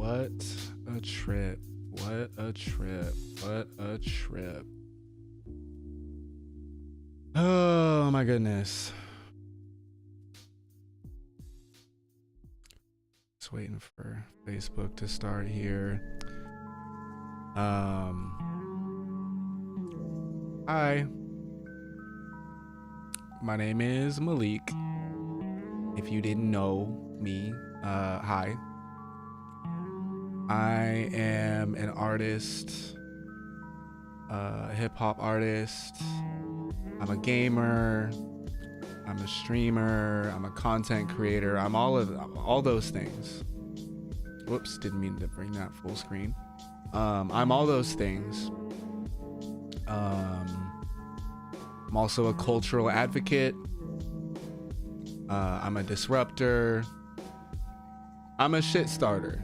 What a trip. What a trip. What a trip. Oh my goodness. Just waiting for Facebook to start here. Hi. My name is Malik. If you didn't know me, hi. I am an artist, hip hop artist. I'm a gamer. I'm a streamer. I'm a content creator. I'm all those things. Whoops, didn't mean to bring that full screen. I'm all those things. I'm also a cultural advocate. I'm a disruptor. I'm a shit starter,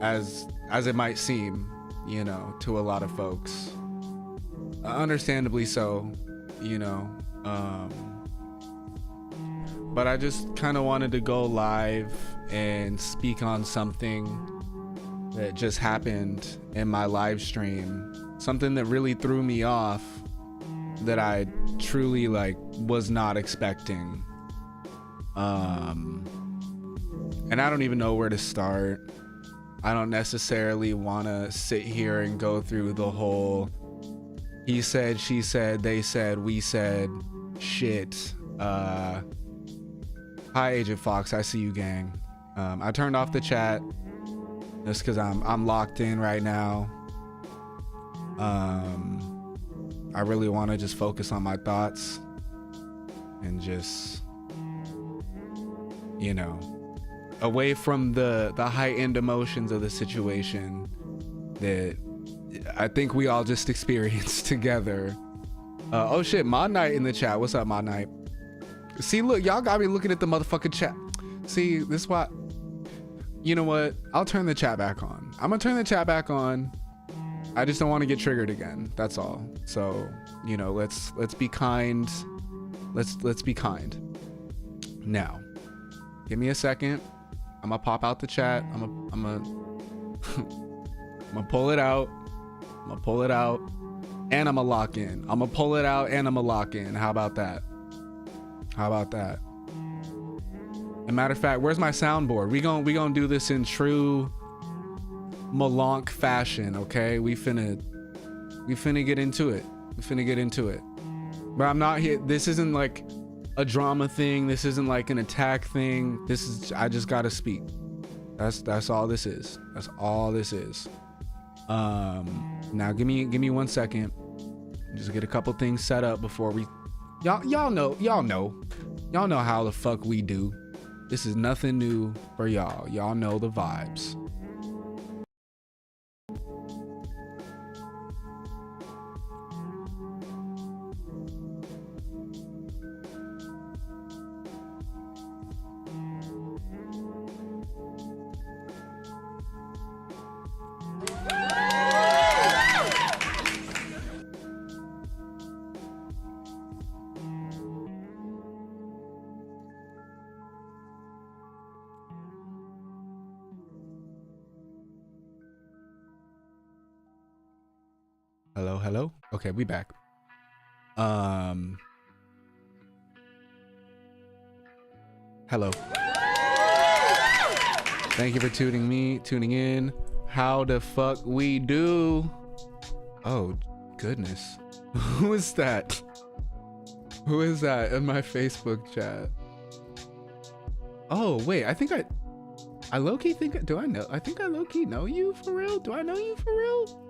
as it might seem, you know, to a lot of folks. Understandably so, you know. But I just kind of wanted to go live and speak on something that just happened in my live stream. Something that really threw me off, that I truly was not expecting. And I don't even know where to start. I don't necessarily want to sit here and go through the whole he said, she said, they said, we said shit. Hi, Agent Fox. I see you, gang. I turned off the chat just because I'm locked in right now. I really want to just focus on my thoughts and just, you know, away from the heightened emotions of the situation that I think we all just experienced together. Oh shit, Mod Knight in the chat. What's up, Mod Knight? See, look, y'all got me looking at the motherfucking chat. See, this is why. You know what? I'll turn the chat back on. I'm gonna turn the chat back on. I just don't want to get triggered again. That's all. So, you know, let's be kind. Let's be kind. Now, give me a second. I'm gonna pop out the chat. I'm gonna pull it out. I'm gonna pull it out, and I'm gonna lock in. I'm gonna pull it out, and I'm gonna lock in. How about that? How about that? As a matter of fact, where's my soundboard? We gonna do this in true Malonk fashion, okay? We finna get into it. We finna get into it. But I'm not here. This isn't like a drama thing. This isn't like an attack thing. This is, I just gotta speak. That's all this is. That's all this is. Now give me 1 second. Just get a couple things set up before we, y'all know how the fuck we do. This is nothing new for y'all. Y'all know the vibes. Hello. Okay, we back. Hello. Thank you for tuning in. How the fuck we do? Oh, goodness. Who is that? Who is that in my Facebook chat? Oh, wait, I think I low-key think, I think I low-key know you for real? Do I know you for real?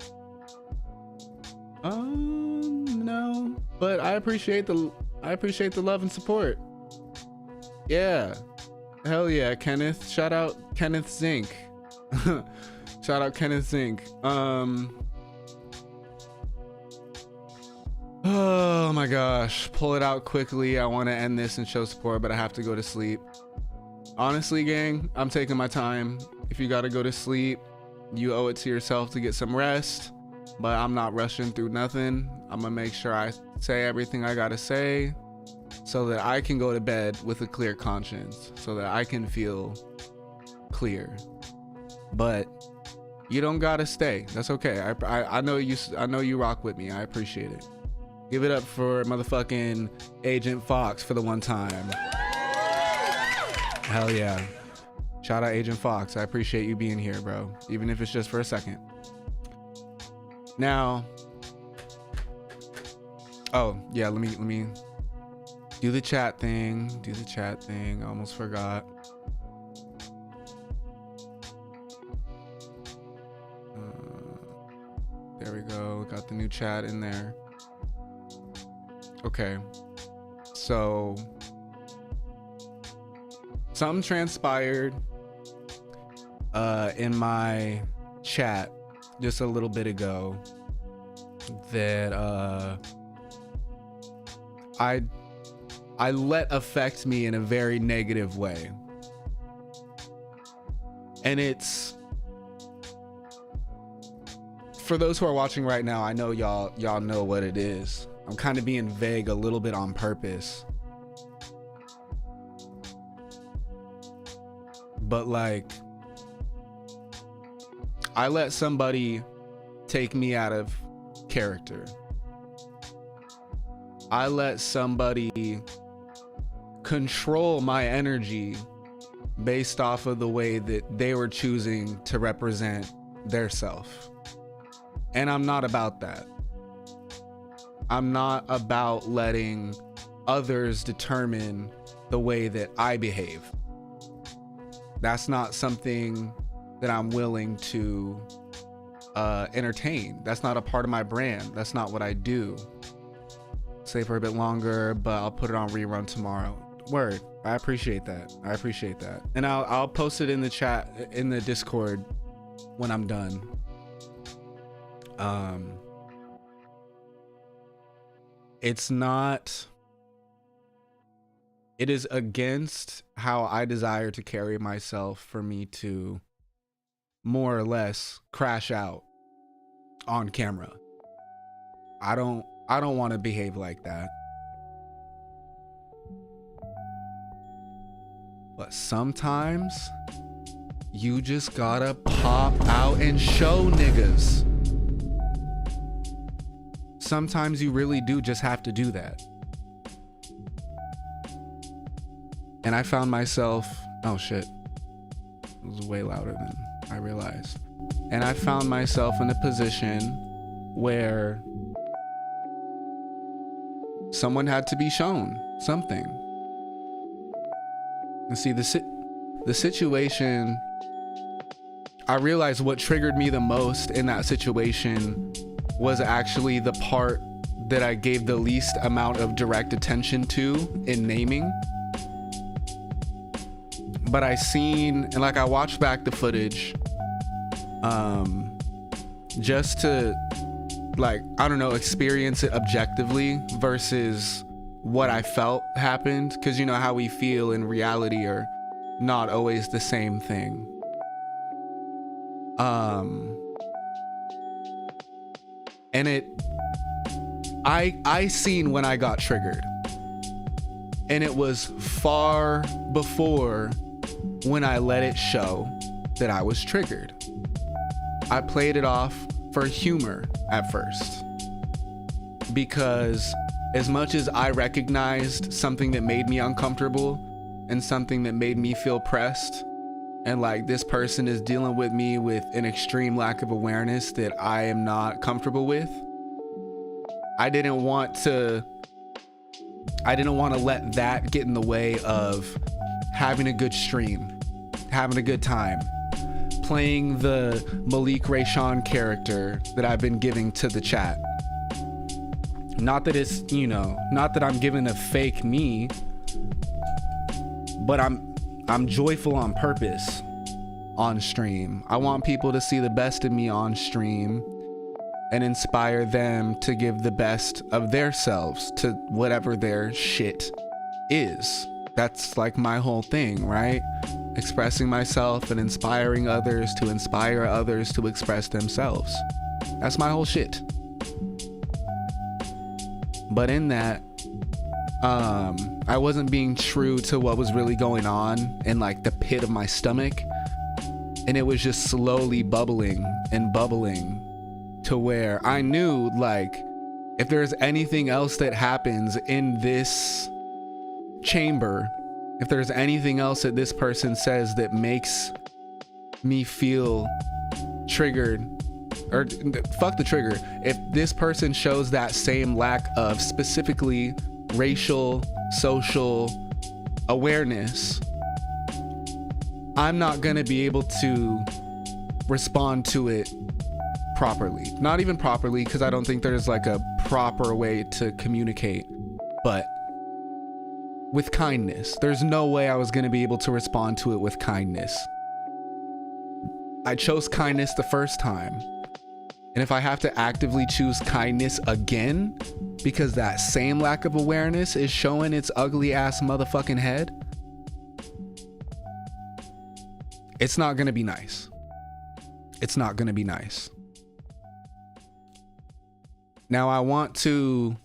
No, but I appreciate the love and support. Yeah, hell yeah, Kenneth. Shout out Kenneth Zink. Shout out Kenneth Zink. Oh my gosh, pull it out quickly. I want to end this and show support, but I have to go to sleep. Honestly, gang, I'm taking my time. If you gotta go to sleep, you owe it to yourself to get some rest. But I'm not rushing through nothing. I'm gonna make sure I say everything I gotta say so that I can go to bed with a clear conscience, so that I can feel clear. but you don't gotta stay. That's okay. I know you rock with me. I appreciate it. Give it up for motherfucking Agent Fox for the one time. Hell yeah. Shout out Agent Fox. I appreciate you being here, bro. Even if it's just for a second. Now, oh yeah, let me do the chat thing. I almost forgot. There we go. Got the new chat in there. Okay. So something transpired in my chat just a little bit ago that I let affect me in a very negative way. And it's, for those who are watching right now, I know y'all know what it is. I'm kind of being vague a little bit on purpose. But like, I let somebody take me out of character. I let somebody control my energy based off of the way that they were choosing to represent their self. And I'm not about that. I'm not about letting others determine the way that I behave. That's not something that I'm willing to entertain. That's not a part of my brand. That's not what I do. Stay for a bit longer, but I'll put it on rerun tomorrow. Word. I appreciate that. And I'll post it in the chat, in the Discord when I'm done. It is against how I desire to carry myself for me to more or less crash out on camera. I don't want to behave like that. But sometimes you just gotta pop out and show niggas. Sometimes you really do just have to do that. And I found myself, oh shit, it was way louder than I realized. And I found myself in a position where someone had to be shown something. And see, the situation, I realized what triggered me the most in that situation was actually the part that I gave the least amount of direct attention to in naming. But I watched back the footage just to, like, I don't know, experience it objectively versus what I felt happened, because you know how we feel in reality are not always the same thing. And I seen when I got triggered, and it was far before when I let it show that I was triggered. I played it off for humor at first, because as much as I recognized something that made me uncomfortable and something that made me feel pressed, and like this person is dealing with me with an extreme lack of awareness that I am not comfortable with, I didn't want to let that get in the way of having a good stream, having a good time, playing the Malik Rayshawn character that I've been giving to the chat. Not that it's, you know, not that I'm giving a fake me, but I'm joyful on purpose on stream. I want people to see the best of me on stream and inspire them to give the best of their selves to whatever their shit is. That's like my whole thing, right? Expressing myself and inspiring others to inspire others to express themselves. That's my whole shit. But in that, I wasn't being true to what was really going on in like the pit of my stomach. and it was just slowly bubbling and bubbling to where I knew, like, if there's anything else that happens in this chamber, if there's anything else that this person says that makes me feel triggered, or fuck the trigger, if this person shows that same lack of specifically racial, social awareness, I'm not gonna be able to respond to it properly. Not even properly, because I don't think there's like a proper way to communicate, but with kindness. There's no way I was gonna be able to respond to it with kindness. I chose kindness the first time. And if I have to actively choose kindness again, because that same lack of awareness is showing its ugly ass motherfucking head, it's not gonna be nice. It's not gonna be nice. Now I want to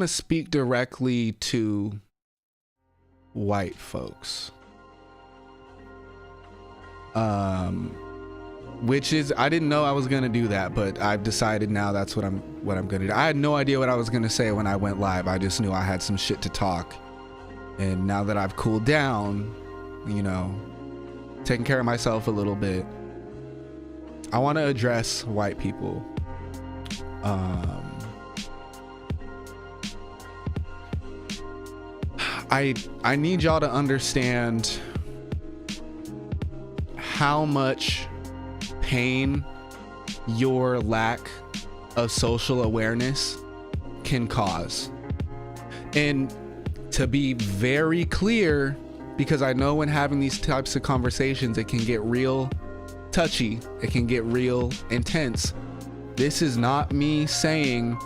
speak directly to white folks. Which is, I didn't know I was gonna do that, but I've decided now that's what I'm gonna do. I had no idea what I was gonna say when I went live. I just knew I had some shit to talk. And now that I've cooled down, you know, taking care of myself a little bit, I want to address white people. I need y'all to understand how much pain your lack of social awareness can cause. And to be very clear, because I know when having these types of conversations, it can get real touchy, it can get real intense. This is not me saying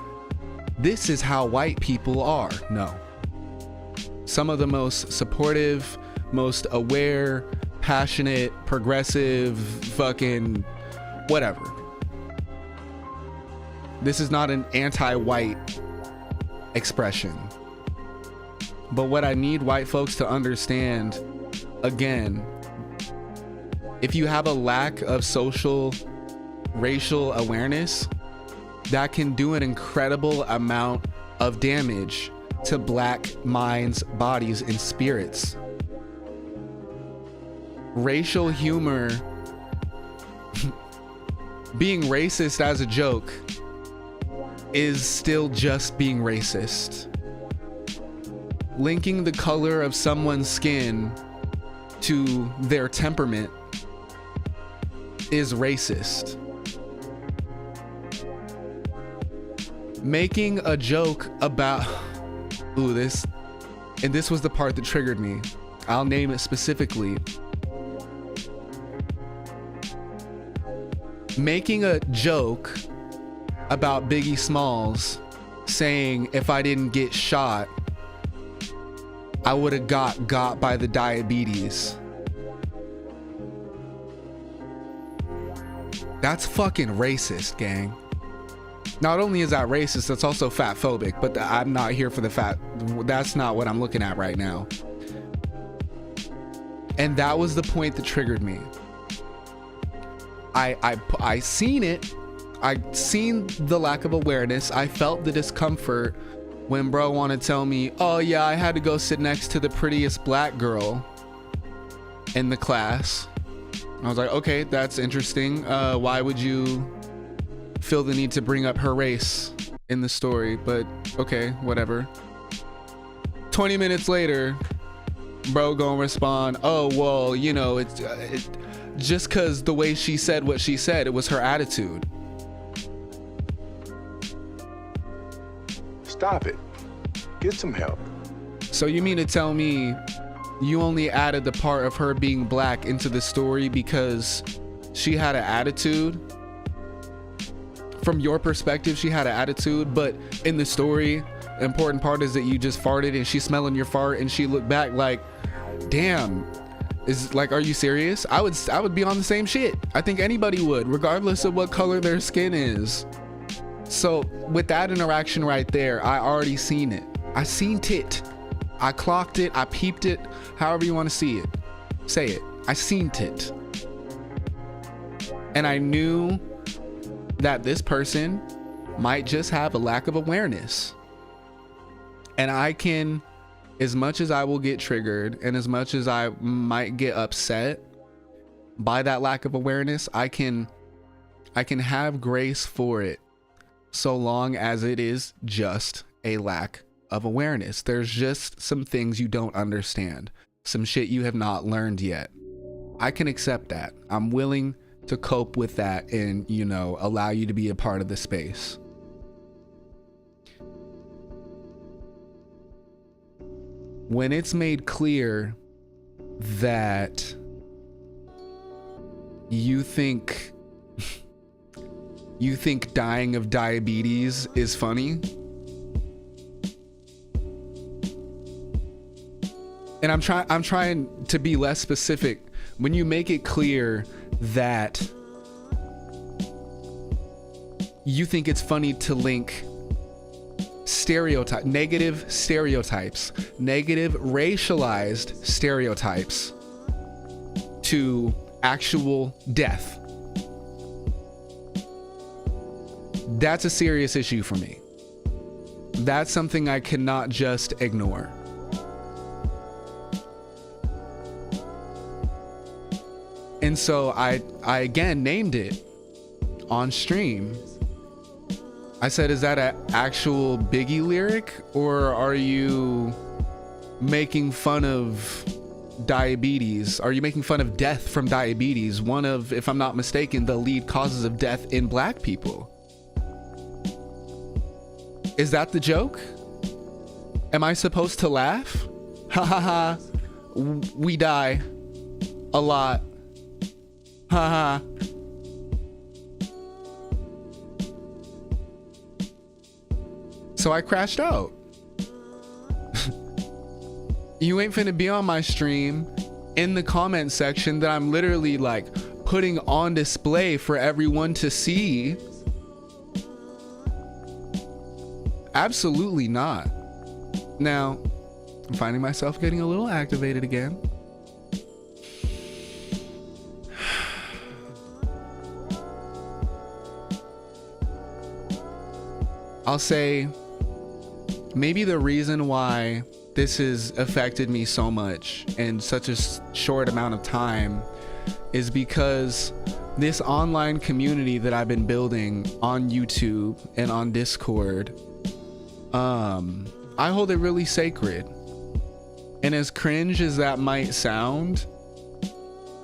this is how white people are. No. Some of the most supportive, most aware, passionate, progressive, fucking whatever. This is not an anti-white expression. But what I need white folks to understand, again, if you have a lack of social, racial awareness, that can do an incredible amount of damage to black minds, bodies, and spirits. Racial humor, being racist as a joke, is still just being racist. Linking the color of someone's skin to their temperament is racist. Making a joke about this was the part that triggered me. I'll name it specifically. Making a joke about Biggie Smalls saying if I didn't get shot, I would have got by the diabetes. That's fucking racist, gang. Not only is that racist, that's also fat phobic, but I'm not here for the fat. That's not what I'm looking at right now. And that was the point that triggered me. I seen it. I seen the lack of awareness. I felt the discomfort when bro wanted to tell me, oh yeah, I had to go sit next to the prettiest black girl in the class. I was like, okay, that's interesting. Why would you feel the need to bring up her race in the story? But okay, whatever. 20 minutes later, bro gonna respond, oh well, you know, it's just because the way she said what she said, it was her attitude. Stop it. Get some help. So you mean to tell me you only added the part of her being black into the story because she had an attitude? From your perspective, she had an attitude, but in the story, the important part is that you just farted and she's smelling your fart and she looked back like, damn, is like, are you serious? I would be on the same shit. I think anybody would, regardless of what color their skin is. So with that interaction right there, I already seen it. I seen it. I clocked it. I peeped it. However you want to see it. Say it. I seen it. And I knew that this person might just have a lack of awareness. And I can, as much as I will get triggered and as much as I might get upset by that lack of awareness, I can have grace for it so long as it is just a lack of awareness. There's just some things you don't understand, some shit you have not learned yet. I can accept that. I'm willing to cope with that and, you know, allow you to be a part of the space. When it's made clear that you think dying of diabetes is funny, and I'm trying to be less specific. When you make it clear that you think it's funny to link negative racialized stereotypes to actual death, that's a serious issue for me. That's something I cannot just ignore. And so I again named it on stream. I said, is that an actual Biggie lyric, or are you making fun of diabetes? Are you making fun of death from diabetes? One of, if I'm not mistaken, the lead causes of death in black people. Is that the joke? Am I supposed to laugh? Ha ha ha. We die a lot. Ha ha. So I crashed out. You ain't finna be on my stream in the comment section that I'm literally like putting on display for everyone to see. Absolutely not. Now, I'm finding myself getting a little activated again. I'll say maybe the reason why this has affected me so much in such a short amount of time is because this online community that I've been building on YouTube and on Discord, I hold it really sacred. And as cringe as that might sound,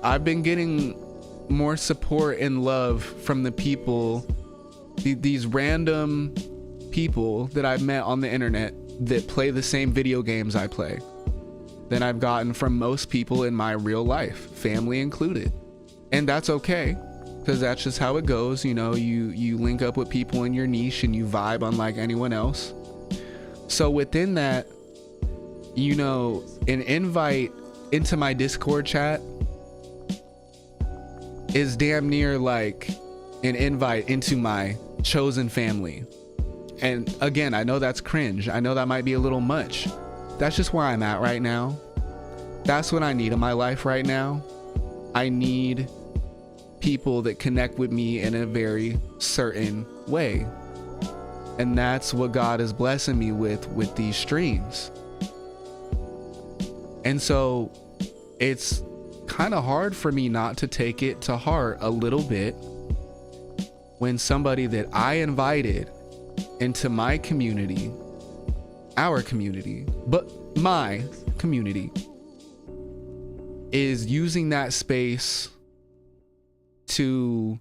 I've been getting more support and love from the people, these random people that I've met on the internet that play the same video games I play, than I've gotten from most people in my real life, family included. And that's okay, because that's just how it goes. You know, you link up with people in your niche and you vibe unlike anyone else. So within that, you know, an invite into my Discord chat is damn near like an invite into my chosen family. And again, I know that's cringe. I know that might be a little much. That's just where I'm at right now. That's what I need in my life right now. I need people that connect with me in a very certain way. And that's what God is blessing me with these streams. And so it's kind of hard for me not to take it to heart a little bit when somebody that I invited into my community, our community, but my community, is using that space to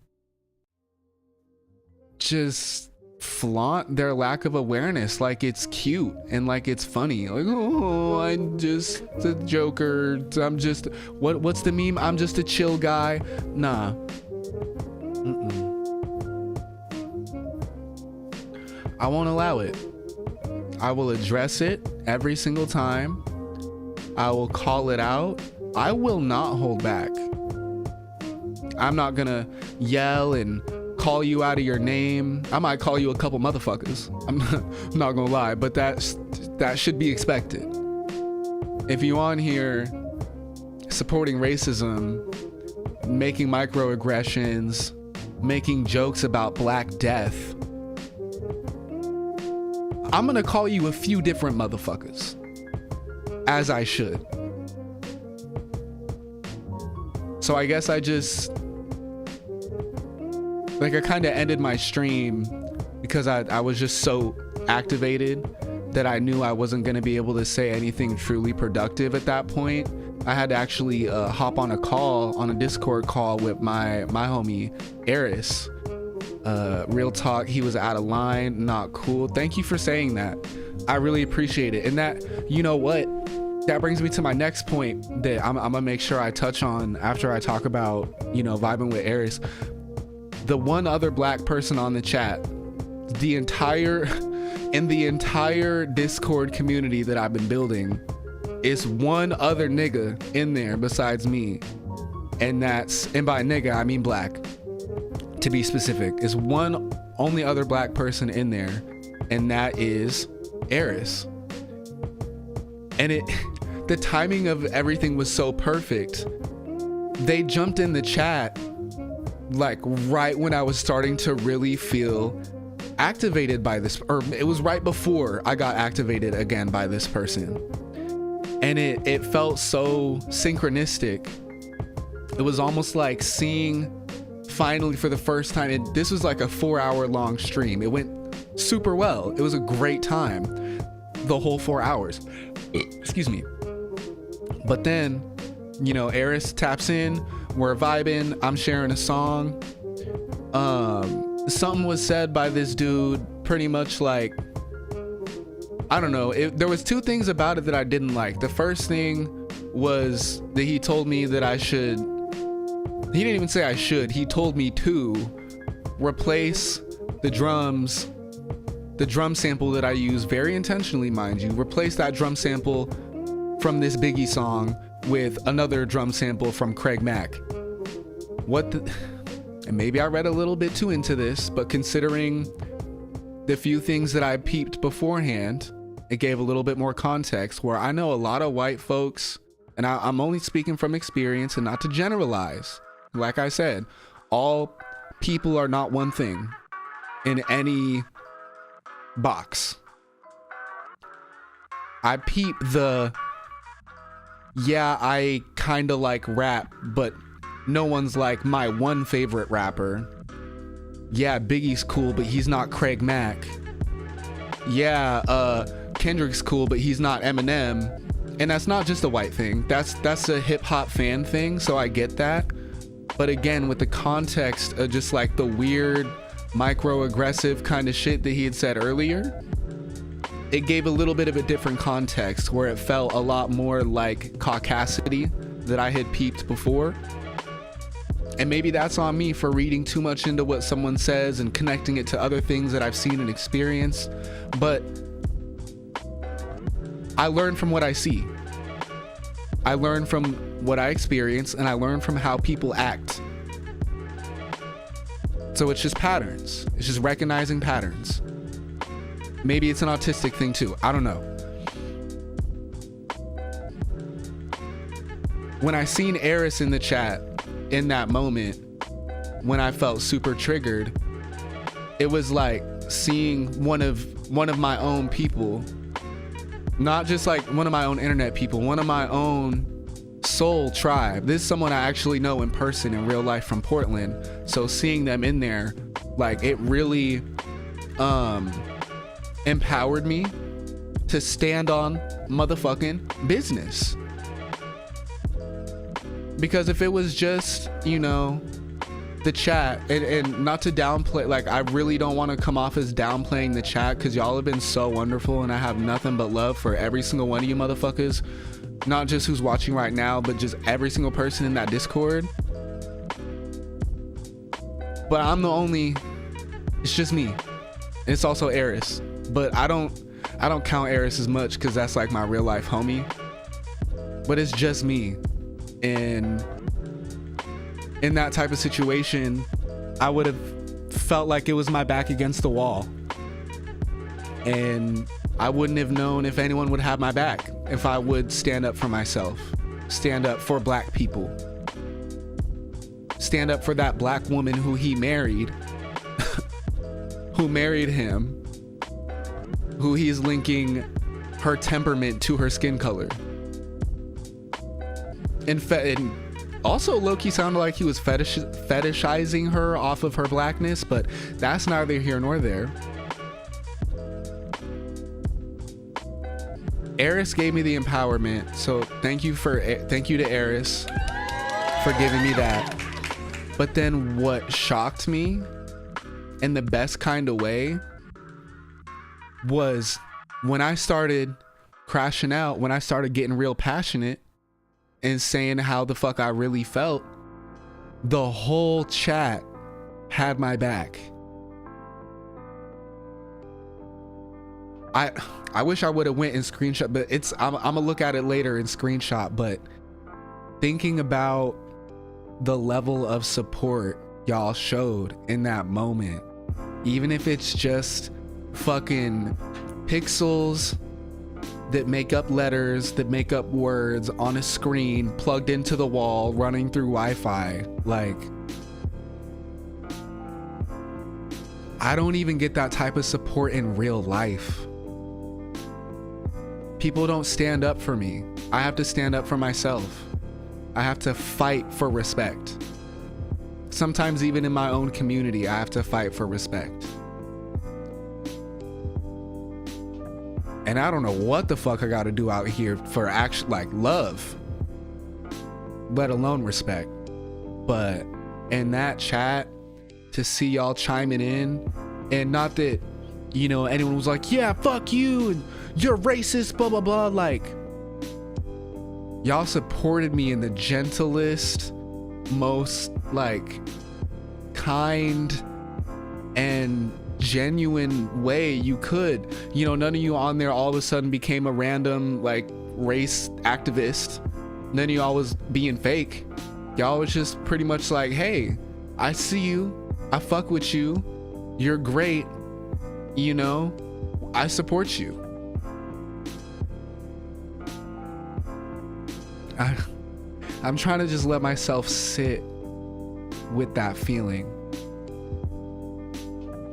just flaunt their lack of awareness like it's cute and like it's funny. Like, oh, I'm just a joker. I'm just, what's the meme? I'm just a chill guy. Nah. I won't allow it. I will address it every single time. I will call it out. I will not hold back. I'm not gonna yell and call you out of your name. I might call you a couple motherfuckers. I'm not gonna lie, but that should be expected. If you on here supporting racism, making microaggressions, making jokes about Black death, I'm gonna call you a few different motherfuckers, as I should. So I guess I just, like, I kind of ended my stream because I was just so activated that I knew I wasn't gonna be able to say anything truly productive at that point. I had to actually hop on a Discord call with my homie Eris. Real talk, he was out of line, not cool. Thank you for saying that. I really appreciate it. And that, you know what, that brings me to my next point that I'm gonna make sure I touch on after I talk about, you know, vibing with Eris. The one other Black person on the chat, in the entire Discord community that I've been building, is one other nigga in there besides me. And by nigga, I mean Black, to be specific, is one only other Black person in there, and that is Eris. And the timing of everything was so perfect. They jumped in the chat like right when I was starting to really feel activated by this, or it was right before I got activated again by this person. And it felt so synchronistic. It was almost like seeing finally for the first time, this was like a 4-hour long stream. It went super well. It was a great time, the whole 4 hours. Excuse me. But then, you know, Eris taps in, we're vibing, I'm sharing a song. Something was said by this dude pretty much like, I don't know, there was two things about it that I didn't like. The first thing was that he told me that he didn't even say I should, he told me to replace the drum sample that I use very intentionally, mind you, replace that drum sample from this Biggie song with another drum sample from Craig Mack. And maybe I read a little bit too into this, but considering the few things that I peeped beforehand, it gave a little bit more context, where I know a lot of white folks, and I'm only speaking from experience and not to generalize. Like I said, all people are not one thing in any box. I peep I kind of like rap, but no one's like my one favorite rapper. Yeah, Biggie's cool, but he's not Craig Mack. Yeah, Kendrick's cool, but he's not Eminem. And that's not just a white thing. That's a hip hop fan thing, so I get that. But again, with the context of just like the weird microaggressive kind of shit that he had said earlier, it gave a little bit of a different context where it felt a lot more like caucasity that I had peeped before. And maybe that's on me for reading too much into what someone says and connecting it to other things that I've seen and experienced. But I learn from what I see. I learn from what I experience, and I learn from how people act. So it's just patterns. It's just recognizing patterns. Maybe it's an autistic thing too. I don't know. When I seen Eris in the chat in that moment, when I felt super triggered, it was like seeing one of my own people, not just like one of my own internet people, one of my own soul tribe. This is someone I actually know in person in real life from Portland. So seeing them in there, like, it really empowered me to stand on motherfucking business. Because if it was just, you know, the chat, and not to downplay, like, I really don't want to come off as downplaying the chat, because y'all have been so wonderful, and I have nothing but love for every single one of you motherfuckers. Not just who's watching right now, but just every single person in that Discord. But I'm the only, it's just me. It's also Eris, but I don't count Eris as much because that's like my real life homie. But it's just me. And in that type of situation, I would have felt like it was my back against the wall. And I wouldn't have known if anyone would have my back, if I would stand up for myself. stand up for black people. Stand up for that black woman who he married, who married him, who he's linking her temperament to her skin color. And also low-key sounded like he was fetishizing her off of her blackness, but that's neither here nor there. Eris gave me the empowerment, so thank you to Eris for giving me that. But then what shocked me in the best kind of way was when I started crashing out, when I started getting real passionate and saying how the fuck I really felt, the whole chat had my back. I wish I would have went and screenshot, but I'm gonna look at it later and screenshot. But thinking about the level of support y'all showed in that moment, even if it's just fucking pixels that make up letters, that make up words on a screen plugged into the wall, running through Wi-Fi. Like, I don't even get that type of support in real life. People don't stand up for me. I have to stand up for myself. I have to fight for respect. Sometimes even in my own community, I have to fight for respect. And I don't know what the fuck I gotta do out here for actual, like, love, let alone respect. But in that chat, to see y'all chiming in, and not that, you know, anyone was like, yeah, fuck you, and you're racist, blah, blah, blah. Like, y'all supported me in the gentlest, most, like, kind and genuine way you could. You know, none of you on there all of a sudden became a random, like, race activist. None of y'all was being fake. Y'all was just pretty much like, hey, I see you, I fuck with you, you're great, you know, I support you. I'm trying to just let myself sit with that feeling,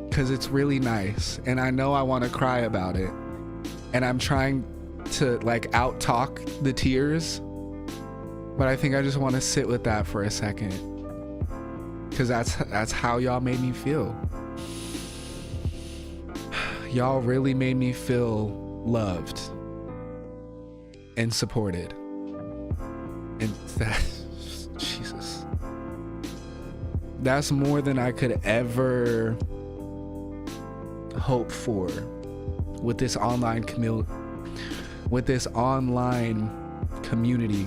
because it's really nice, and I know I want to cry about it, and I'm trying to, like, out talk the tears, but I think I just want to sit with that for a second, because that's how y'all made me feel. Y'all really made me feel loved and supported. And that, Jesus, that's more than I could ever hope for with this online community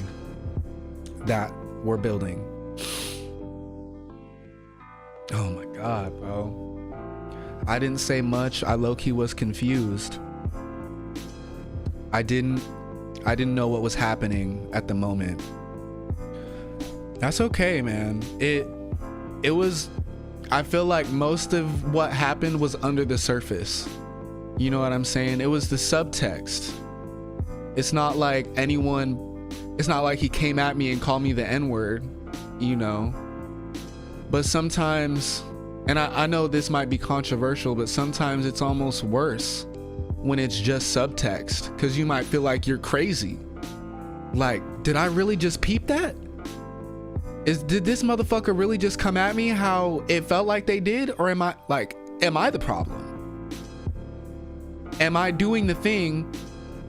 that we're building. Oh my God, bro. I didn't say much. I low-key was confused. I didn't know what was happening at the moment. That's okay, man. It was, I feel like most of what happened was under the surface. You know what I'm saying? It was the subtext. It's not like he came at me and called me the N-word, you know? But sometimes, and I know this might be controversial, but sometimes it's almost worse when it's just subtext, because you might feel like you're crazy. Like, did I really just peep that? Did this motherfucker really just come at me how it felt like they did? Or am I the problem? Am I doing the thing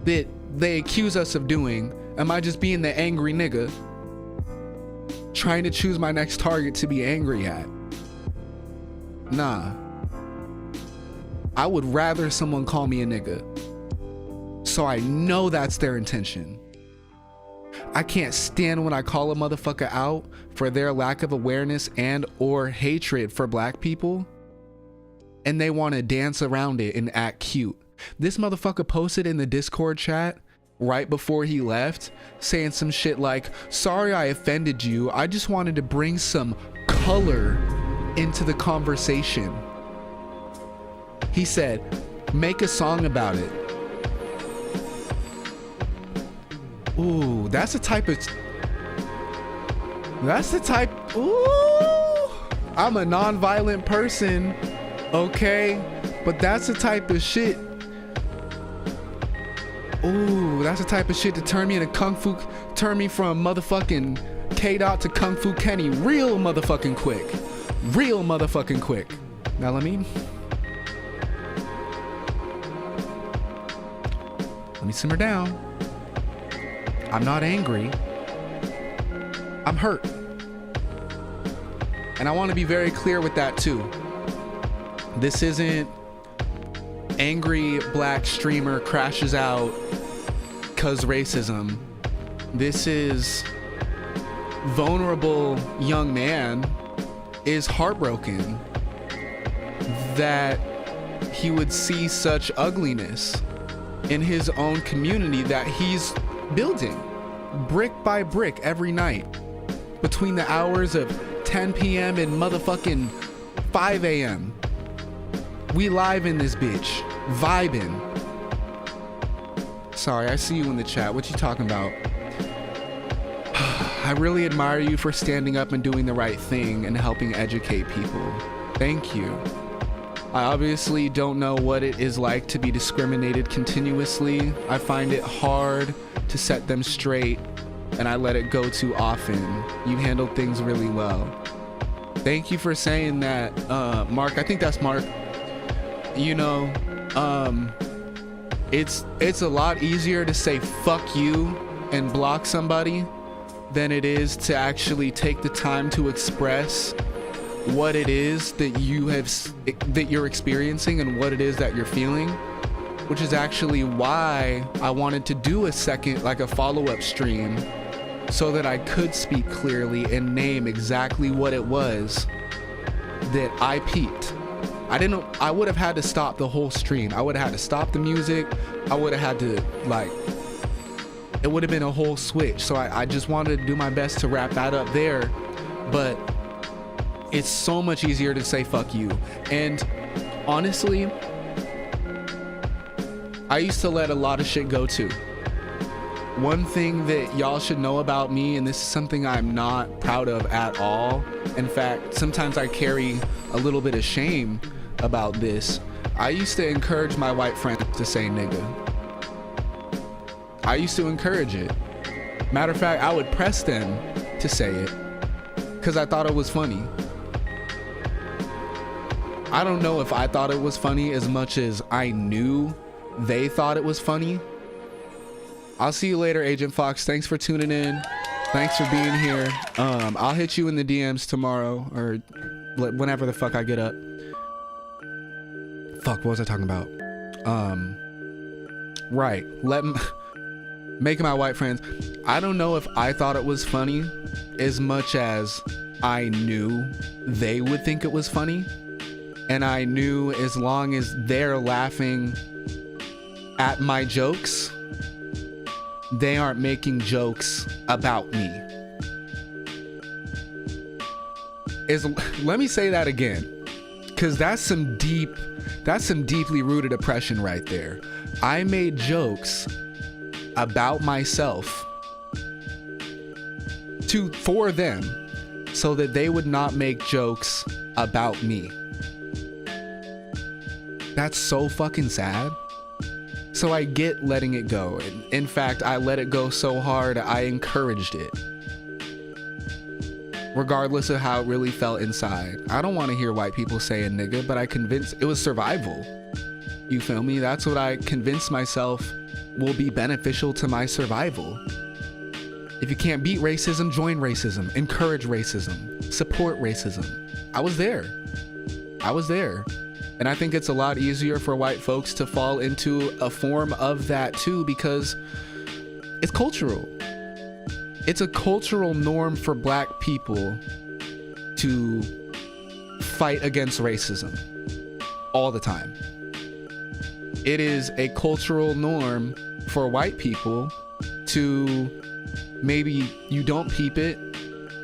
that they accuse us of doing? Am I just being the angry nigga trying to choose my next target to be angry at? Nah. I would rather someone call me a nigga, so I know that's their intention. I can't stand when I call a motherfucker out for their lack of awareness and or hatred for black people, and they want to dance around it and act cute. This motherfucker posted in the Discord chat right before he left saying some shit like, sorry I offended you, I just wanted to bring some color into the conversation. He said, make a song about it. Ooh, that's the type. Ooh, I'm a non-violent person, okay? But that's the type of shit. Ooh, that's the type of shit to turn me into Kung Fu, turn me from motherfucking K-Dot to Kung Fu Kenny real motherfucking quick. Real motherfucking quick. Now let me simmer down. I'm not angry. I'm hurt. And I want to be very clear with that too. This isn't angry black streamer crashes out cause racism. This is vulnerable young man is heartbroken that he would see such ugliness in his own community that he's building brick by brick every night between the hours of 10 p.m. and motherfucking 5 a.m. We live in this bitch, vibing. Sorry, I see you in the chat. What you talking about? I really admire you for standing up and doing the right thing and helping educate people. Thank you. I obviously don't know what it is like to be discriminated continuously. I find it hard to set them straight, and I let it go too often. You handle things really well. Thank you for saying that, Mark. I think that's Mark. You know, it's a lot easier to say fuck you and block somebody than it is to actually take the time to express what it is that you're experiencing and what it is that you're feeling, which is actually why I wanted to do a second, like a follow-up stream, so that I could speak clearly and name exactly what it was that I peeped. I would have had to stop the whole stream. I would have had to stop the music. I would have had to, like, it would have been a whole switch. So I just wanted to do my best to wrap that up there. But it's so much easier to say fuck you. And honestly, I used to let a lot of shit go too. One thing that y'all should know about me, and this is something I'm not proud of at all. In fact, sometimes I carry a little bit of shame about this. I used to encourage my white friends to say nigga. I used to encourage it. Matter of fact, I would press them to say it because I thought it was funny. I don't know if I thought it was funny as much as I knew they thought it was funny. I'll see you later, Agent Fox. Thanks for tuning in. Thanks for being here. I'll hit you in the DMs tomorrow or whenever the fuck I get up. Fuck, what was I talking about? Right. Making my white friends. I don't know if I thought it was funny as much as I knew they would think it was funny. And I knew as long as they're laughing at my jokes, they aren't making jokes about me. Let me say that again, because that's some deeply rooted oppression right there. I made jokes about myself for them so that they would not make jokes about me. That's so fucking sad. So I get letting it go. In fact, I let it go so hard, I encouraged it. Regardless of how it really felt inside. I don't want to hear white people saying nigga, but it was survival. You feel me? That's what I convinced myself will be beneficial to my survival. If you can't beat racism, join racism, encourage racism, support racism. I was there. And I think it's a lot easier for white folks to fall into a form of that too, because it's cultural. It's a cultural norm for black people to fight against racism all the time. It is a cultural norm for white people to, maybe you don't peep it,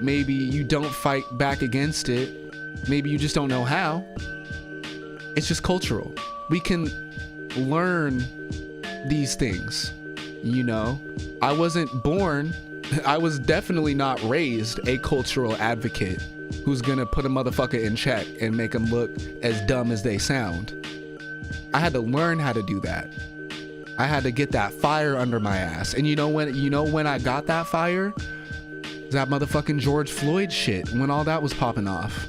maybe you don't fight back against it, maybe you just don't know how. It's just cultural. We can learn these things, you know? I wasn't born, I was definitely not raised a cultural advocate who's gonna put a motherfucker in check and make them look as dumb as they sound. I had to learn how to do that. I had to get that fire under my ass. And you know when I got that fire? That motherfucking George Floyd shit, when all that was popping off.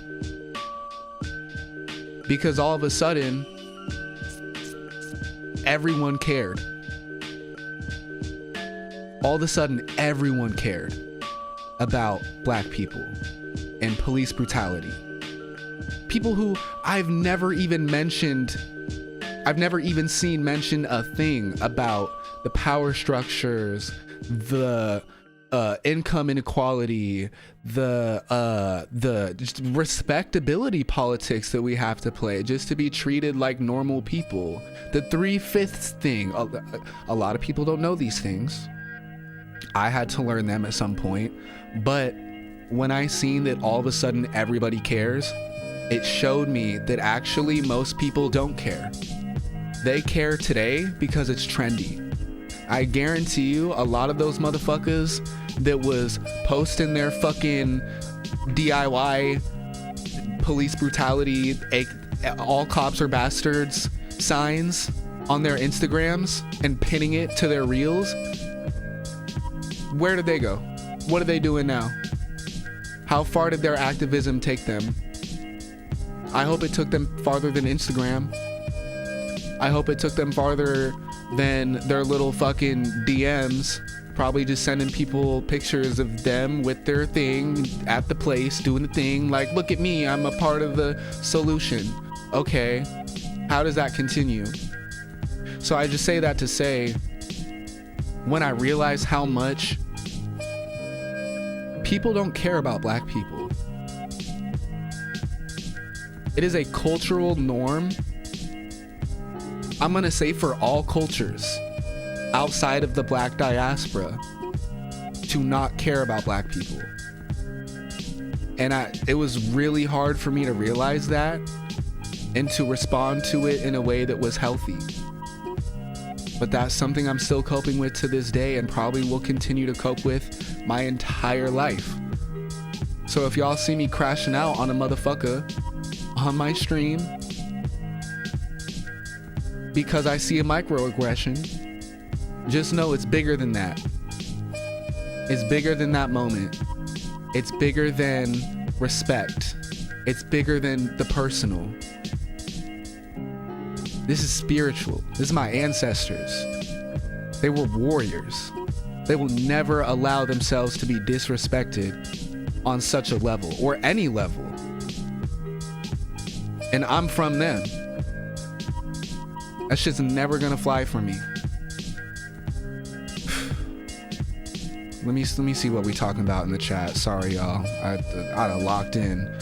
Because all of a sudden, everyone cared. All of a sudden, everyone cared about black people and police brutality. People who I've never even seen mention a thing about the power structures, the income inequality, the just respectability politics that we have to play just to be treated like normal people. The 3/5 thing. A lot of people don't know these things. I had to learn them at some point. But when I seen that all of a sudden everybody cares, it showed me that actually most people don't care. They care today because it's trendy. I guarantee you a lot of those motherfuckers that was posting their fucking DIY police brutality, all cops are bastards signs on their Instagrams and pinning it to their reels. Where did they go? What are they doing now? How far did their activism take them? I hope it took them farther than Instagram. I hope it took them farther than their little fucking DMs, probably just sending people pictures of them with their thing at the place, doing the thing, like, look at me, I'm a part of the solution. Okay, how does that continue? So I just say that to say, when I realize how much people don't care about black people, it is a cultural norm, I'm gonna say for all cultures outside of the black diaspora, to not care about black people. And it was really hard for me to realize that and to respond to it in a way that was healthy. But that's something I'm still coping with to this day and probably will continue to cope with my entire life. So if y'all see me crashing out on a motherfucker on my stream because I see a microaggression, just know it's bigger than that. It's bigger than that moment. It's bigger than respect. It's bigger than the personal. This is spiritual. This is my ancestors. They were warriors. They will never allow themselves to be disrespected on such a level or any level. And I'm from them. That shit's never gonna fly for me. Let me see what we talking about in the chat. Sorry, y'all. I locked in.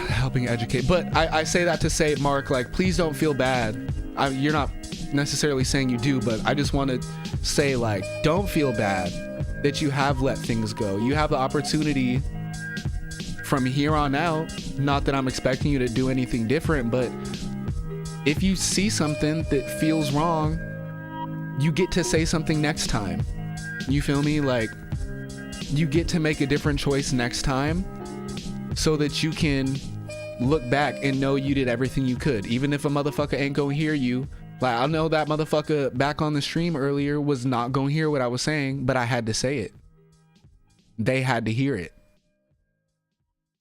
Helping educate. But I say that to say, Mark, like, please don't feel bad. You're not necessarily saying you do, but I just want to say, like, don't feel bad that you have let things go. You have the opportunity from here on out. Not that I'm expecting you to do anything different, but if you see something that feels wrong, you get to say something next time. You feel me? Like, you get to make a different choice next time so that you can look back and know you did everything you could. Even if a motherfucker ain't gonna hear you. Like, I know that motherfucker back on the stream earlier was not gonna hear what I was saying, but I had to say it. They had to hear it.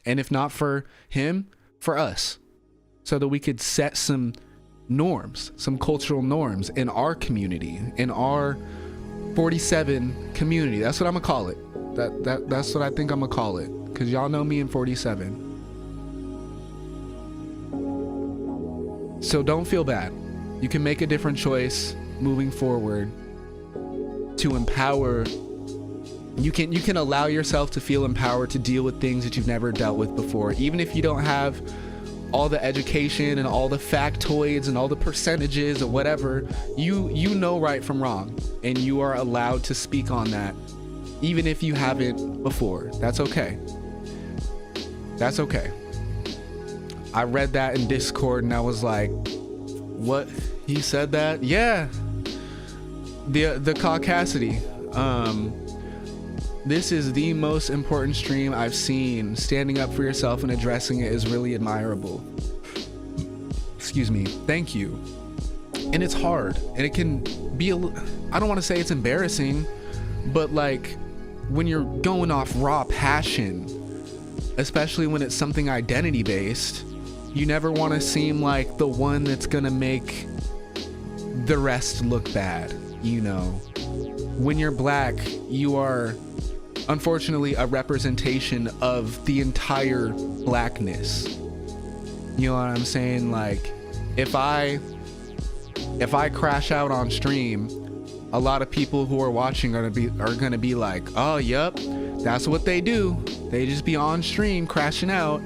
And if not for him, for us. So that we could set some norms, some cultural norms in our community, in our 47 community. That's what I'm gonna call it. That's what I think I'm gonna call it. Cause y'all know me in 47. So don't feel bad. You can make a different choice moving forward to empower. You can allow yourself to feel empowered to deal with things that you've never dealt with before. Even if you don't have all the education and all the factoids and all the percentages or whatever, you know right from wrong, and you are allowed to speak on that even if you haven't before. That's okay. That's okay. I read that in Discord and I was like, what? He said that? Yeah. The caucasity. This is the most important stream I've seen. Standing up for yourself and addressing it is really admirable. Excuse me. Thank you. And it's hard, and it can be I don't want to say it's embarrassing, but like when you're going off raw passion, especially when it's something identity based, you never want to seem like the one that's gonna make the rest look bad. You know, when you're black, you are unfortunately a representation of the entire blackness. You know what I'm saying? Like if I crash out on stream, a lot of people who are watching are gonna be like, oh yep, that's what they do. They just be on stream crashing out.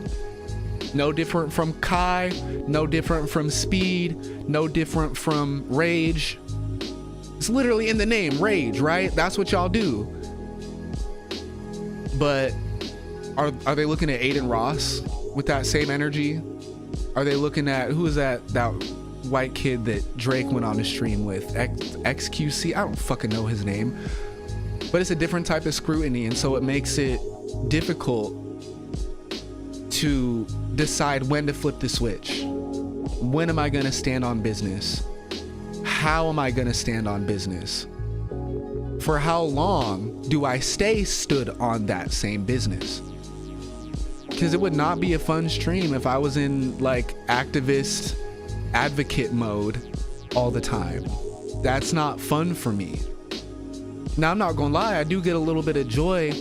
No different from Kai, no different from Speed, no different from Rage. It's literally in the name, Rage, right? That's what y'all do. But are they looking at Aiden Ross with that same energy? Are they looking at, who is that white kid that Drake went on the stream with? XQC? I don't fucking know his name. But it's a different type of scrutiny, and so it makes it difficult to decide when to flip the switch. When am I gonna stand on business? How am I gonna stand on business? For how long do I stay stood on that same business? Because it would not be a fun stream if I was in like activist advocate mode all the time. That's not fun for me. Now I'm not gonna lie, I do get a little bit of joy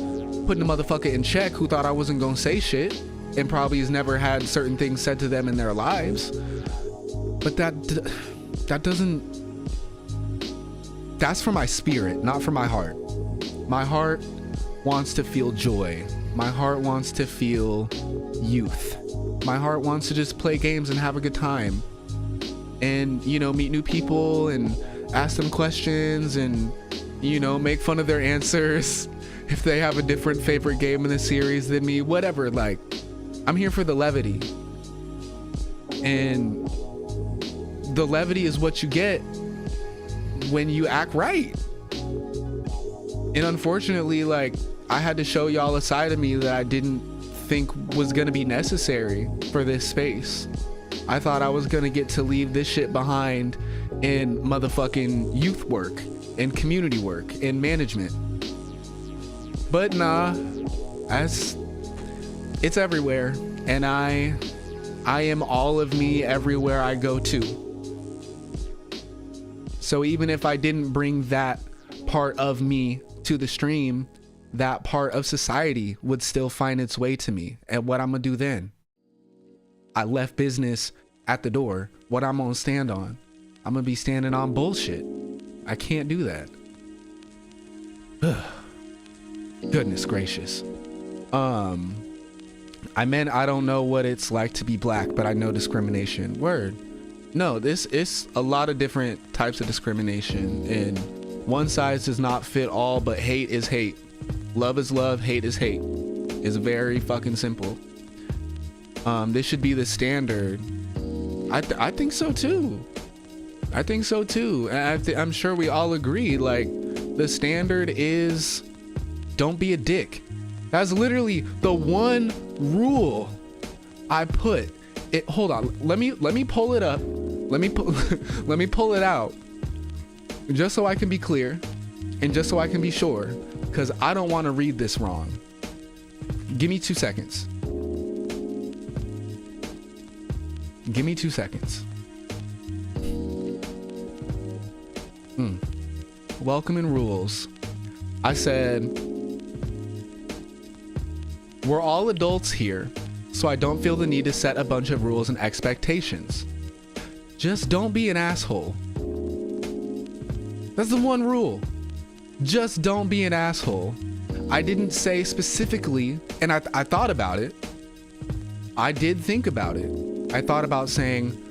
putting a motherfucker in check who thought I wasn't gonna say shit and probably has never had certain things said to them in their lives. But that doesn't, that's for my spirit, not for my heart. My heart wants to feel joy. My heart wants to feel youth. My heart wants to just play games and have a good time. And, you know, meet new people and ask them questions and, you know, make fun of their answers if they have a different favorite game in the series than me, whatever. Like, I'm here for the levity. And the levity is what you get when you act right. And unfortunately, like, I had to show y'all a side of me that I didn't think was gonna be necessary for this space. I thought I was gonna get to leave this shit behind in motherfucking youth work and community work and management. But nah, it's everywhere, and I am all of me everywhere I go to. So even if I didn't bring that part of me to the stream, that part of society would still find its way to me. And what I'm gonna do then? I left business at the door. What I'm gonna stand on? I'm gonna be standing on bullshit. I can't do that. Goodness gracious. I meant I don't know what it's like to be black, but I know discrimination. Word. No, this is a lot of different types of discrimination, and one size does not fit all, but hate is hate. Love is love, hate is hate. It's very fucking simple. This should be the standard. I think so too. I think so too. And I'm sure we all agree, like, the standard is don't be a dick. That's literally the one rule I put. Hold on, let me pull it up. Let me pull it out, just so I can be clear and just so I can be sure, because I don't want to read this wrong. Give me 2 seconds. Give me 2 seconds. Welcoming rules. I said, we're all adults here, so I don't feel the need to set a bunch of rules and expectations. Just don't be an asshole. That's the one rule. Just don't be an asshole. I didn't say specifically, and I thought about it. I did think about it. I thought about saying,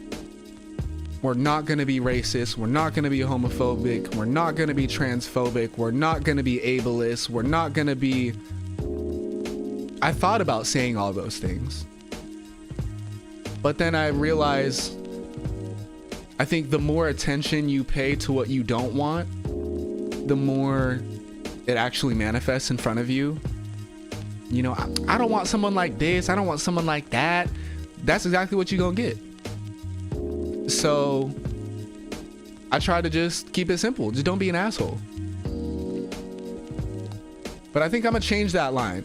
we're not going to be racist. We're not going to be homophobic. We're not going to be transphobic. We're not going to be ableist. We're not going to be... I thought about saying all those things. But then I realized, I think the more attention you pay to what you don't want, the more it actually manifests in front of you. You know, I don't want someone like this. I don't want someone like that. That's exactly what you're gonna get. So I try to just keep it simple. Just don't be an asshole. But I think I'm gonna change that line,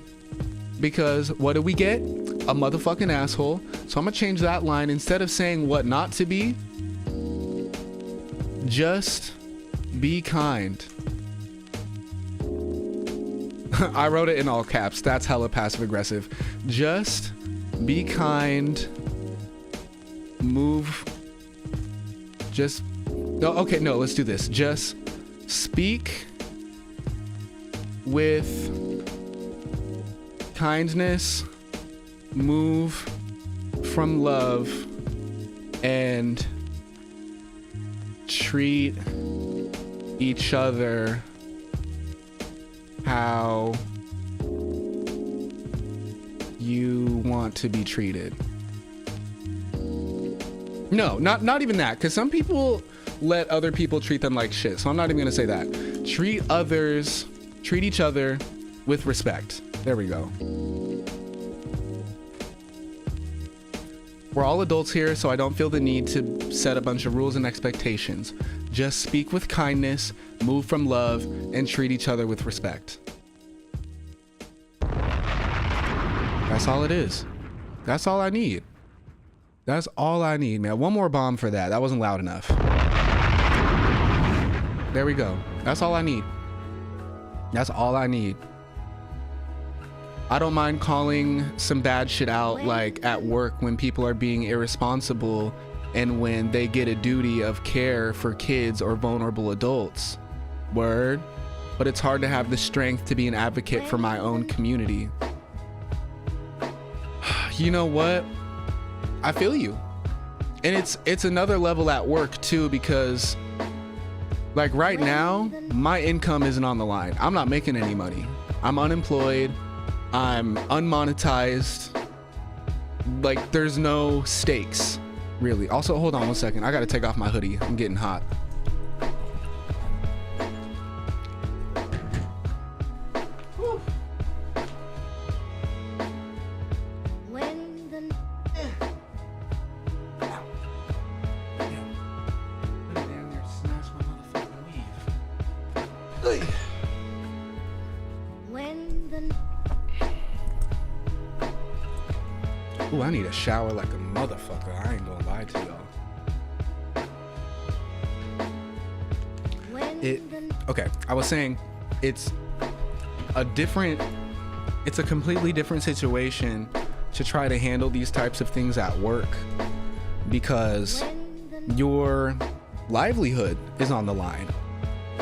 because what do we get? A motherfucking asshole. So I'm gonna change that line. Instead of saying what not to be, just be kind. I wrote it in all caps. That's hella passive aggressive. Just be kind. Move. Just, no, okay, no, let's do this. Just speak with kindness, move from love, and treat each other how you want to be treated. No, not even that, because some people let other people treat them like shit, so I'm not even gonna say that. Treat each other with respect. There we go. We're all adults here, so I don't feel the need to set a bunch of rules and expectations. Just speak with kindness, move from love, and treat each other with respect. That's all it is. That's all I need. That's all I need, man. One more bomb for that. That wasn't loud enough. There we go. That's all I need. That's all I need. I don't mind calling some bad shit out, like at work when people are being irresponsible and when they get a duty of care for kids or vulnerable adults. Word. But it's hard to have the strength to be an advocate for my own community. You know what? I feel you. And it's another level at work too, because like right now, my income isn't on the line. I'm not making any money. I'm unemployed. I'm unmonetized. Like there's no stakes, really. Also, hold on one second. I gotta take off my hoodie. I'm getting hot. Ooh, I need a shower like a motherfucker. I ain't gonna lie to y'all. Okay, I was saying it's a completely different situation to try to handle these types of things at work, because your livelihood is on the line.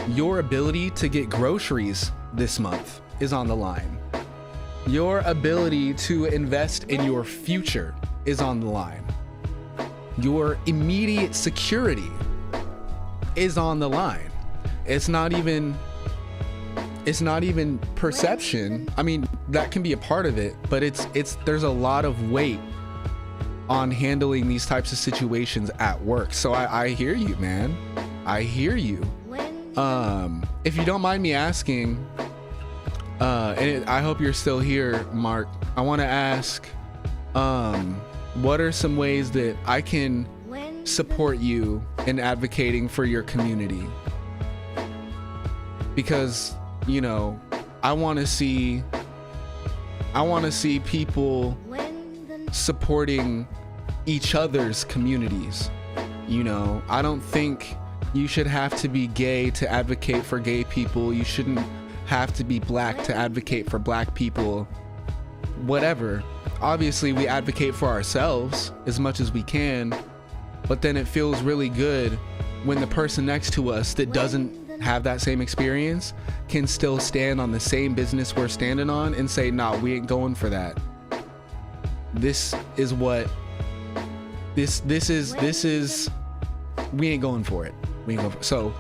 Your ability to get groceries this month is on the line. Your ability to invest in your future is on the line. Your immediate security is on the line. It's not even perception. I mean, that can be a part of it, but there's a lot of weight on handling these types of situations at work. So I hear you, man. I hear you. If you don't mind me asking, I hope you're still here, Mark. I want to ask, what are some ways that I can support you in advocating for your community? Because, you know, I want to see people supporting each other's communities. You know, I don't think you should have to be gay to advocate for gay people. You shouldn't have to be black to advocate for black people. Whatever. Obviously, we advocate for ourselves as much as we can, but then it feels really good when the person next to us that doesn't have that same experience can still stand on the same business we're standing on and say, nah, we ain't going for that. This is we ain't going for it. We ain't going for it. So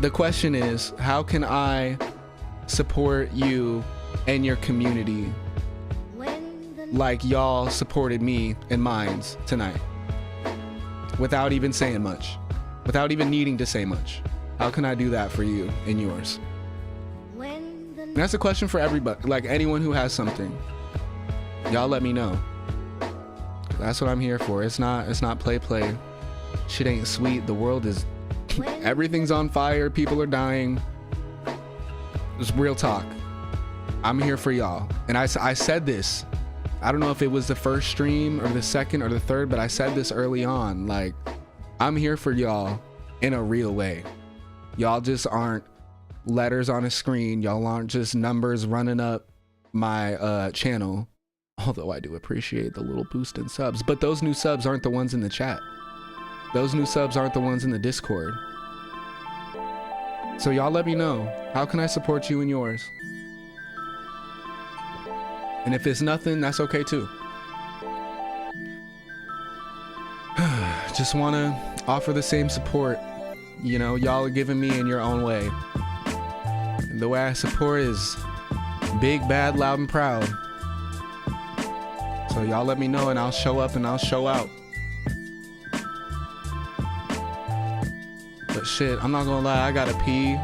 the question is, how can I support you and your community like y'all supported me and mine's tonight, without even saying much, without even needing to say much? How can I do that for you and yours? And that's a question for everybody, like anyone who has something. Y'all let me know. That's what I'm here for. It's not play. Shit ain't sweet. The world is, everything's on fire. People are dying. It's real talk. I'm here for y'all. And I said this. I don't know if it was the first stream or the second or the third, but I said this early on. Like, I'm here for y'all in a real way. Y'all just aren't letters on a screen. Y'all aren't just numbers running up my channel. Although I do appreciate the little boost in subs, but those new subs aren't the ones in the chat. Those new subs aren't the ones in the Discord. So y'all let me know. How can I support you and yours? And if it's nothing, that's okay too. Just want to offer the same support. You know, y'all are giving me in your own way. And the way I support is big, bad, loud, and proud. So y'all let me know and I'll show up and I'll show out. But shit, I'm not gonna lie, I gotta pee.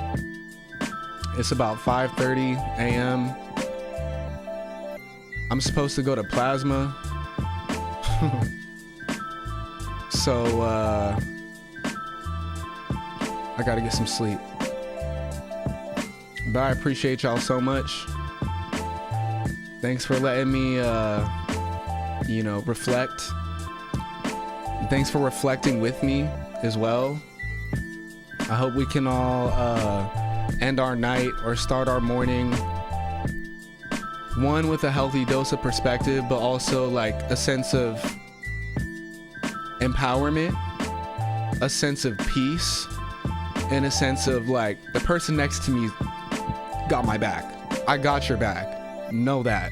It's about 5:30 a.m. I'm supposed to go to Plasma. So I gotta get some sleep. But I appreciate y'all so much. Thanks for letting me you know, reflect. Thanks for reflecting with me as well. I hope we can all end our night or start our morning, one, with a healthy dose of perspective, but also like a sense of empowerment, a sense of peace, and a sense of like, the person next to me got my back. I got your back. Know that.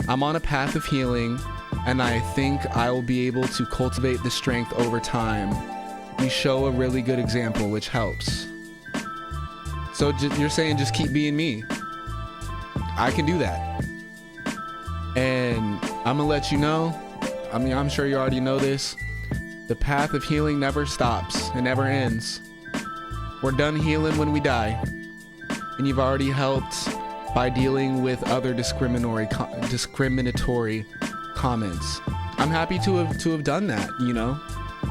I'm on a path of healing, and I think I will be able to cultivate the strength over time. You show a really good example, which helps. So you're saying just keep being me. I can do that. And I'm gonna let you know, I mean, I'm sure you already know this, the path of healing never stops. It never ends. We're done healing when we die. And you've already helped by dealing with other discriminatory comments. I'm happy to have done that, you know.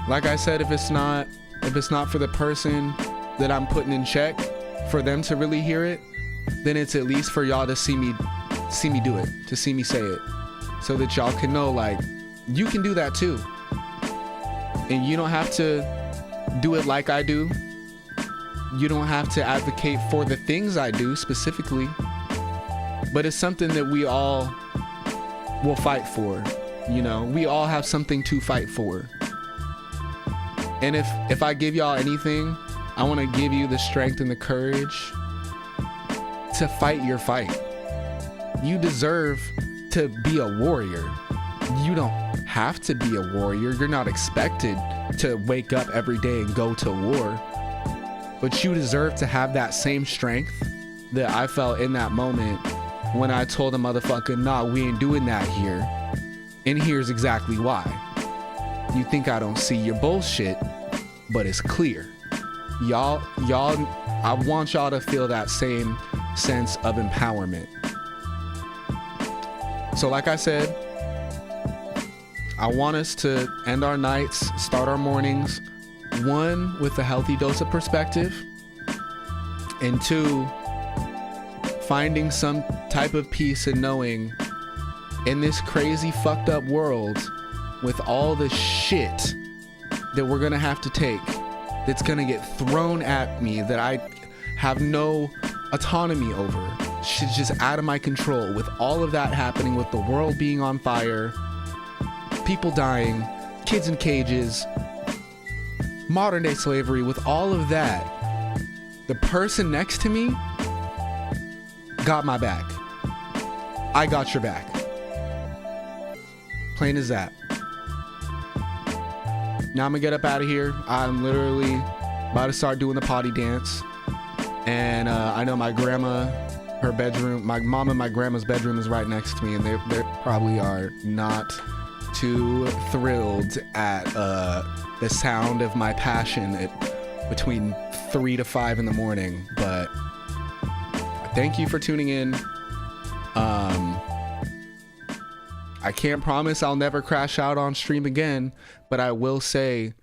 Like I said, if it's not for the person that I'm putting in check, for them to really hear it, then it's at least for y'all to see me do it, to see me say it, so that y'all can know, like, you can do that too. And you don't have to do it like I do. You don't have to advocate for the things I do specifically. But it's something that we all will fight for. You know, we all have something to fight for. And if I give y'all anything, I want to give you the strength and the courage to fight your fight. You deserve to be a warrior. You don't have to be a warrior. You're not expected to wake up every day and go to war. But you deserve to have that same strength that I felt in that moment when I told a motherfucker, nah, we ain't doing that here. And here's exactly why. You think I don't see your bullshit, but it's clear. Y'all, I want y'all to feel that same sense of empowerment. So like I said, I want us to end our nights, start our mornings, one, with a healthy dose of perspective, and two, finding some type of peace in knowing in this crazy fucked up world, with all the shit that we're gonna have to take, that's gonna get thrown at me, that I have no autonomy over, shit's just out of my control, with all of that happening, with the world being on fire, people dying, kids in cages, modern day slavery, with all of that, the person next to me got my back. I got your back. Plain as that. Now I'm gonna get up out of here. I'm literally about to start doing the potty dance. And I know my grandma, her bedroom, my mom and my grandma's bedroom is right next to me, and they probably are not too thrilled at the sound of my passion at between 3 to 5 in the morning. But thank you for tuning in. I can't promise I'll never crash out on stream again, but I will say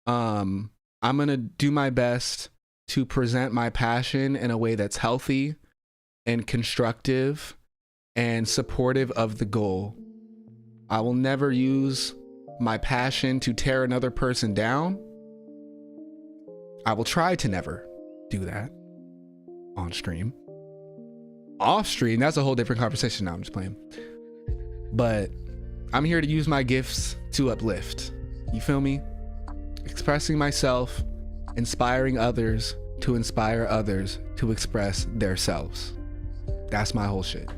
I'm gonna do my best to present my passion in a way that's healthy and constructive and supportive of the goal. I will never use my passion to tear another person down. I will try to never do that on stream. Off stream, that's a whole different conversation now. I'm just playing. But I'm here to use my gifts to uplift. You feel me? Expressing myself, inspiring others to inspire others to express their selves. That's my whole shit.